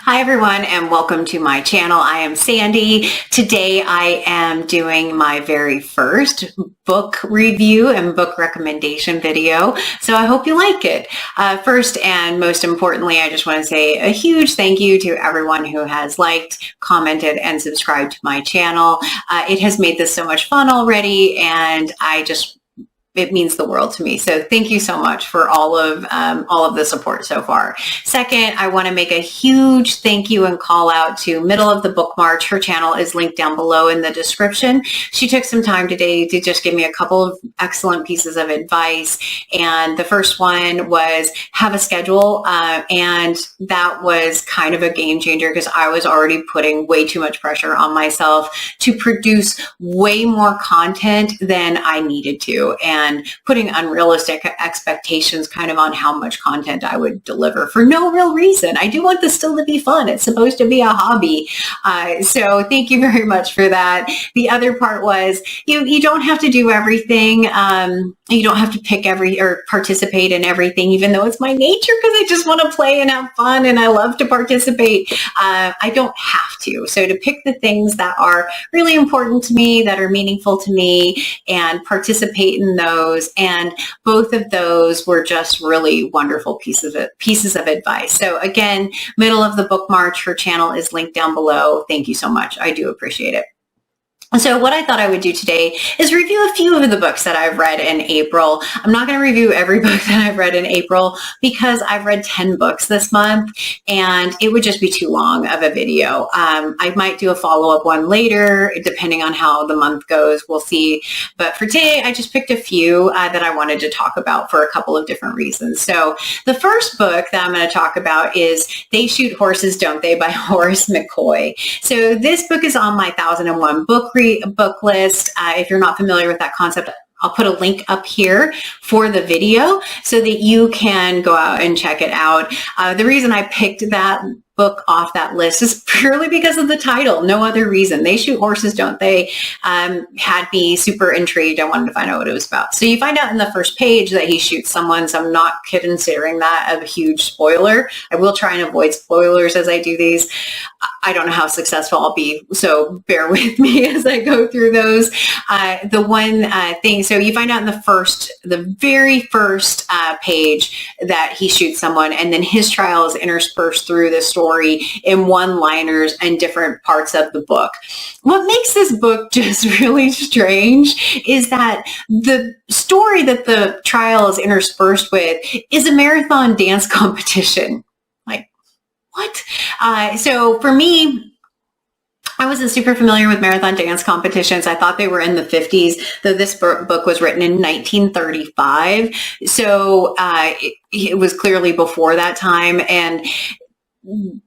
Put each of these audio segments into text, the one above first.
Hi everyone and welcome to my channel. I am Sandy. Today I am doing my very first book review and book recommendation video, so I hope you like it. First and most importantly, I just want to say a huge thank you to everyone who has liked, commented, and subscribed to my channel. It has made this so much fun already, and it means the world to me. So thank you so much for all of the support so far. Second, I want to make a huge thank you and call out to Middle of the Book March. Her channel is linked down below in the description. She took some time today to just give me a couple of excellent pieces of advice. And the first one was have a schedule. And that was kind of a game changer because I was already putting way too much pressure on myself to produce way more content than I needed to. And putting unrealistic expectations kind of on how much content I would deliver for no real reason. I do want this still to be fun. It's supposed to be a hobby. So thank you very much for that. The other part was you don't have to do everything. You don't have to pick or participate in everything, even though it's my nature because I just want to play and have fun and I love to participate. I don't have to. So to pick the things that are really important to me, that are meaningful to me, and participate in those. And both of those were just really wonderful pieces of advice. So again, Middle of the Book March, her channel is linked down below. Thank you so much. I do appreciate it. So what I thought I would do today is review a few of the books that I've read in April. I'm not going to review every book that I've read in April because I've read 10 books this month and it would just be too long of a video. I might do a follow-up one later depending on how the month goes. We'll see. But for today, I just picked a few that I wanted to talk about for a couple of different reasons. So the first book that I'm going to talk about is They Shoot Horses, Don't They? By Horace McCoy. So this book is on my 1001 book list. If you're not familiar with that concept, I'll put a link up here for the video so that you can go out and check it out. The reason I picked that book off that list is purely because of the title. No other reason. They Shoot Horses, Don't They? Had me super intrigued. I wanted to find out what it was about. So you find out in the first page that he shoots someone, so I'm not considering that a huge spoiler. I will try and avoid spoilers as I do these. I don't know how successful I'll be, so bear with me as I go through those. The one thing, so you find out in the very first page that he shoots someone, and then his trial is interspersed through the story in one-liners and different parts of the book. What makes this book just really strange is that the story that the trial is interspersed with is a marathon dance competition. Like, what? So for me, I wasn't super familiar with marathon dance competitions. I thought they were in the 50s, though this book was written in 1935. So it was clearly before that time. And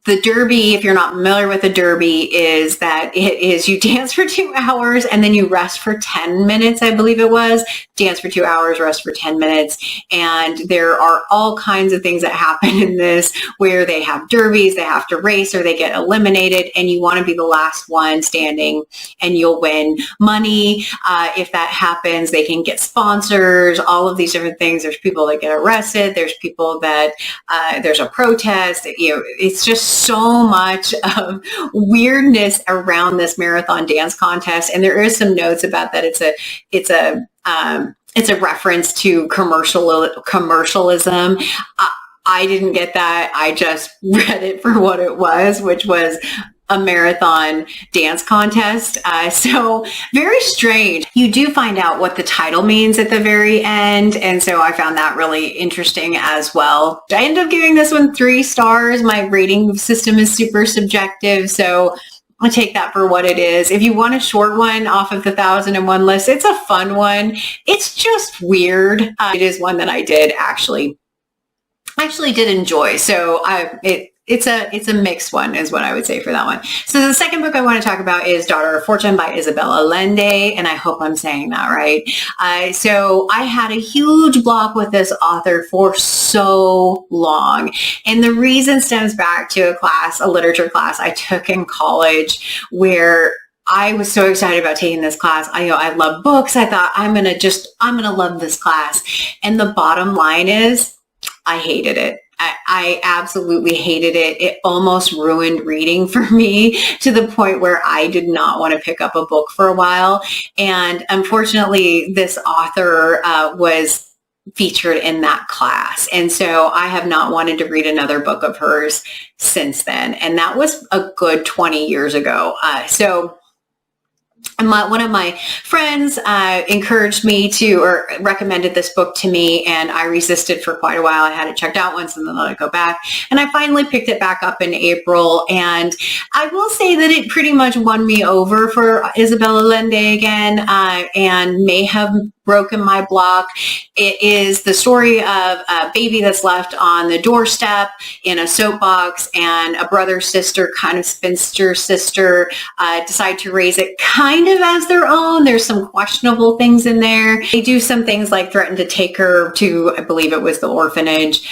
the Derby, if you're not familiar with the Derby, is that it is you dance for 2 hours and then you rest for 10 minutes, I believe it was. Dance for 2 hours, rest for 10 minutes. And there are all kinds of things that happen in this where they have derbies, they have to race or they get eliminated, and you want to be the last one standing and you'll win money. If that happens, they can get sponsors, all of these different things. There's people that get arrested. There's people that, there's a protest, it's just so much of weirdness around this marathon dance contest. And there is some notes about that. It's a reference to commercialism. I didn't get that. I just read it for what it was, which was a marathon dance contest. So very strange. You do find out what the title means at the very end. And so I found that really interesting as well. I ended up giving this one 3 stars. My rating system is super subjective. So I take that for what it is. If you want a short one off of the 1001 list, it's a fun one. It's just weird. It is one that I did actually did enjoy. So it's a mixed one is what I would say for that one. So the second book I want to talk about is Daughter of Fortune by Isabel Allende, and I hope I'm saying that right. So I had a huge block with this author for so long, and the reason stems back to a literature class I took in college where I was so excited about taking this class. I love books. I thought I'm going to love this class. And the bottom line is I hated it. I absolutely hated it. It almost ruined reading for me to the point where I did not want to pick up a book for a while. And unfortunately, this author was featured in that class. And so I have not wanted to read another book of hers since then. And that was a good 20 years ago. One of my friends encouraged me to, or recommended this book to me, and I resisted for quite a while. I had it checked out once and then let it go back. And I finally picked it back up in April. And I will say that it pretty much won me over for Isabel Allende again, and may have broken my block. It is the story of a baby that's left on the doorstep in a soapbox, and a brother, sister, kind of spinster sister, decide to raise it kind of as their own. There's some questionable things in there. They do some things like threaten to take her to, I believe it was the orphanage.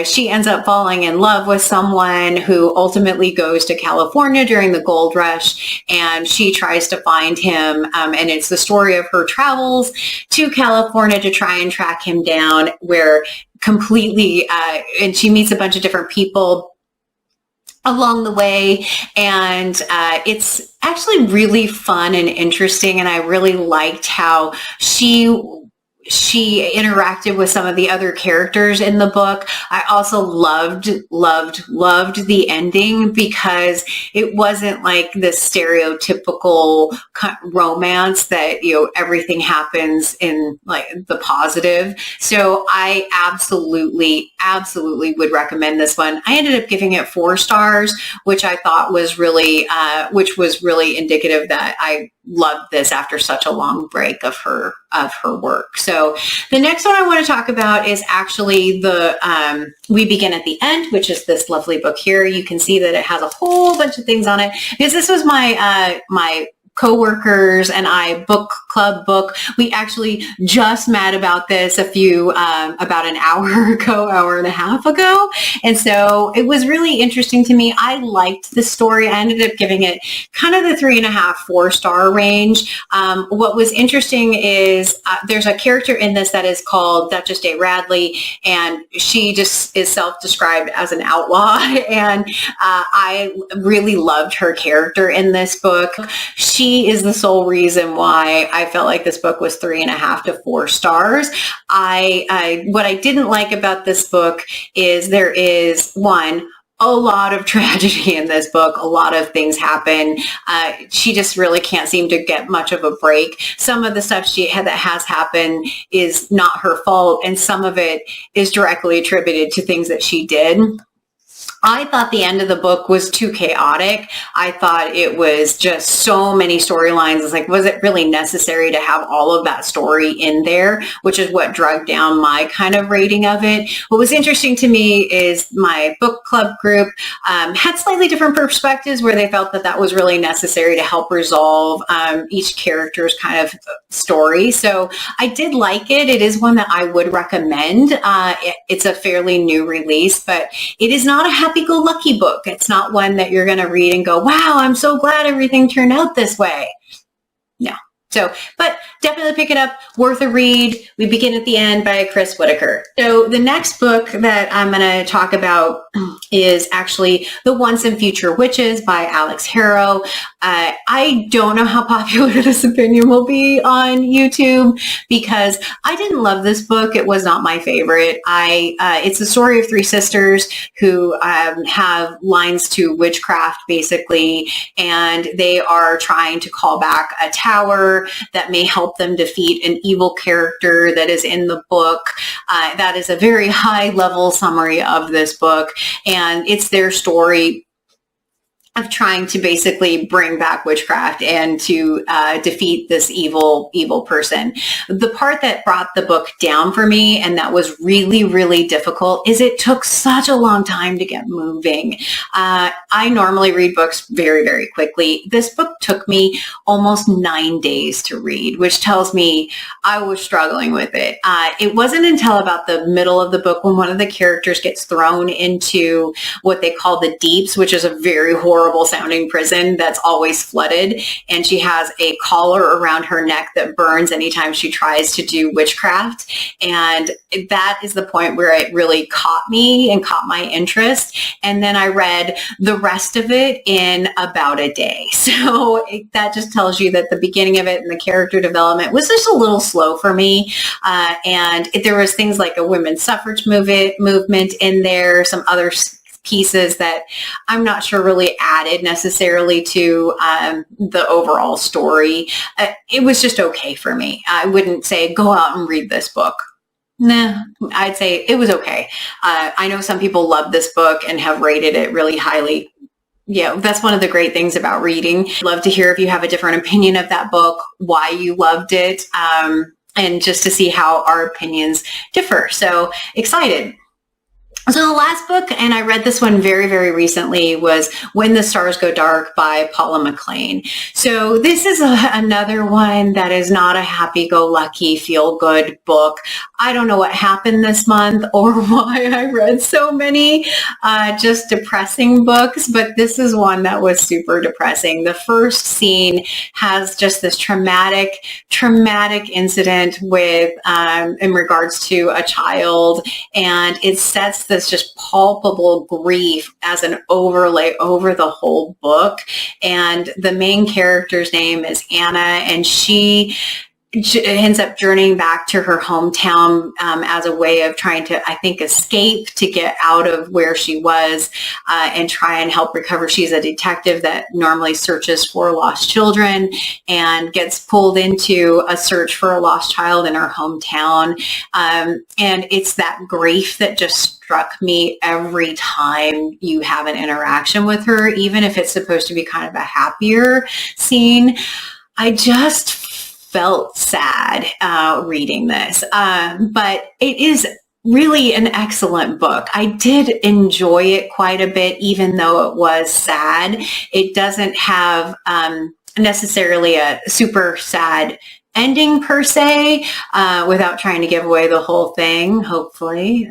She ends up falling in love with someone who ultimately goes to California during the gold rush, and she tries to find him. And it's the story of her travels to California to try and track him down, where completely, and she meets a bunch of different people along the way, and it's actually really fun and interesting, and I really liked how she interacted with some of the other characters in the book. I also loved the ending, because it wasn't like the stereotypical romance that, you know, everything happens in like the positive. So I absolutely would recommend this one. I ended up giving it 4 stars, which I thought was really, indicative that I loved this after such a long break of her work. So the next one I want to talk about is actually the We Begin at the End, which is this lovely book here. You can see that it has a whole bunch of things on it, because this was my my coworkers and I book club book. We actually just met about this about an hour and a half ago. And so it was really interesting to me. I liked the story. I ended up giving it kind of the 3.5, 4-star range. What was interesting is there's a character in this that is called Duchess de Radley, and she just is self-described as an outlaw. And I really loved her character in this book. She is the sole reason why I felt like this book was 3.5 to 4 stars. What I didn't like about this book is there is a lot of tragedy in this book. A lot of things happen. She just really can't seem to get much of a break. Some of the stuff that has happened is not her fault, and some of it is directly attributed to things that she did. I thought the end of the book was too chaotic. I thought it was just so many storylines. It's like, was it really necessary to have all of that story in there? Which is what dragged down my kind of rating of it. What was interesting to me is my book club group had slightly different perspectives, where they felt that that was really necessary to help resolve each character's kind of story. So I did like it. It is one that I would recommend. It's a fairly new release, but it is not a happy-go-lucky book. It's not one that you're going to read and go, wow, I'm so glad everything turned out this way. No. So, but definitely pick it up. Worth a read. We Begin at the End by Chris Whitaker. So the next book that I'm going to talk about is actually The Once and Future Witches by Alix Harrow. I don't know how popular this opinion will be on YouTube, because I didn't love this book. It was not my favorite. It's the story of 3 sisters who have lines to witchcraft, basically, and they are trying to call back a tower that may help them defeat an evil character that is in the book. That is a very high level summary of this book, and it's their story of trying to basically bring back witchcraft and to defeat this evil person. The part that brought the book down for me, and that was really, really difficult, is it took such a long time to get moving. I normally read books very, very quickly. This book took me almost 9 days to read, which tells me I was struggling with it. It wasn't until about the middle of the book when one of the characters gets thrown into what they call the deeps, which is a very horrible horrible sounding prison that's always flooded. And she has a collar around her neck that burns anytime she tries to do witchcraft. And that is the point where it really caught me and caught my interest. And then I read the rest of it in about a day. So that just tells you that the beginning of it and the character development was just a little slow for me. And there was things like a women's suffrage movement in there, some other pieces that I'm not sure really added necessarily to the overall story. It was just okay for me. I wouldn't say go out and read this book. Nah, I'd say it was okay. I know some people love this book and have rated it really highly. Yeah, that's one of the great things about reading. Love to hear if you have a different opinion of that book, why you loved it, and just to see how our opinions differ. So excited. So the last book, and I read this one very, very recently, was When the Stars Go Dark by Paula McLain. So this is another one that is not a happy-go-lucky, feel-good book. I don't know what happened this month or why I read so many just depressing books, but this is one that was super depressing. The first scene has just this traumatic incident with in regards to a child, and it sets this just palpable grief as an overlay over the whole book. And the main character's name is Anna, and she ends up journeying back to her hometown as a way of trying to, I think, escape to get out of where she was and try and help recover. She's a detective that normally searches for lost children and gets pulled into a search for a lost child in her hometown. And it's that grief that just struck me every time you have an interaction with her, even if it's supposed to be kind of a happier scene. I just felt sad reading this, but it is really an excellent book. I did enjoy it quite a bit, even though it was sad. It doesn't have necessarily a super sad ending per se, without trying to give away the whole thing, hopefully.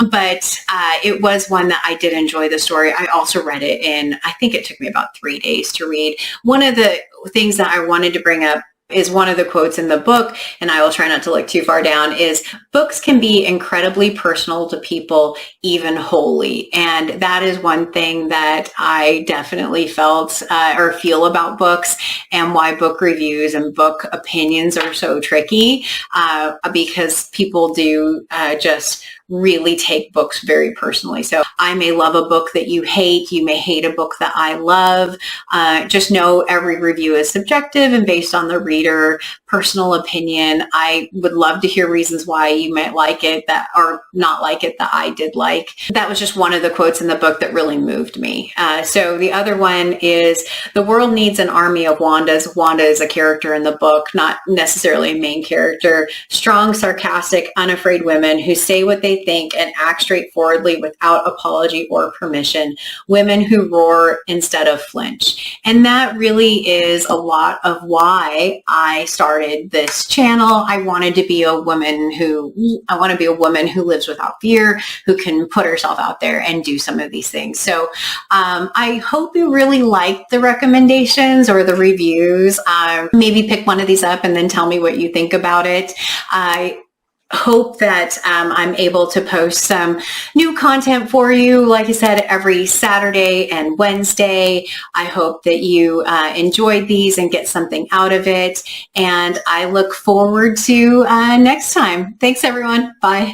But it was one that I did enjoy the story. I also read it in, I think it took me about 3 days to read. One of the things that I wanted to bring up is one of the quotes in the book, and I will try not to look too far down, is books can be incredibly personal to people, even holy. And that is one thing that I definitely felt or feel about books, and why book reviews and book opinions are so tricky, because people do just really take books very personally. So I may love a book that you hate. You may hate a book that I love. Just know every review is subjective and based on the reader, personal opinion. I would love to hear reasons why you might like it that or not like it that I did like. That was just one of the quotes in the book that really moved me. So the other one is, the world needs an army of Wandas. Wanda is a character in the book, not necessarily a main character. Strong, sarcastic, unafraid women who say what they think and act straightforwardly without apology or permission. Women who roar instead of flinch. And that really is a lot of why I started this channel. I wanted to be a woman who lives without fear, who can put herself out there and do some of these things. So I hope you really liked the recommendations or the reviews. Maybe pick one of these up and then tell me what you think about it. I hope that I'm able to post some new content for you. Like I said, every Saturday and Wednesday. I hope that you enjoyed these and get something out of it. And I look forward to next time. Thanks, everyone. Bye.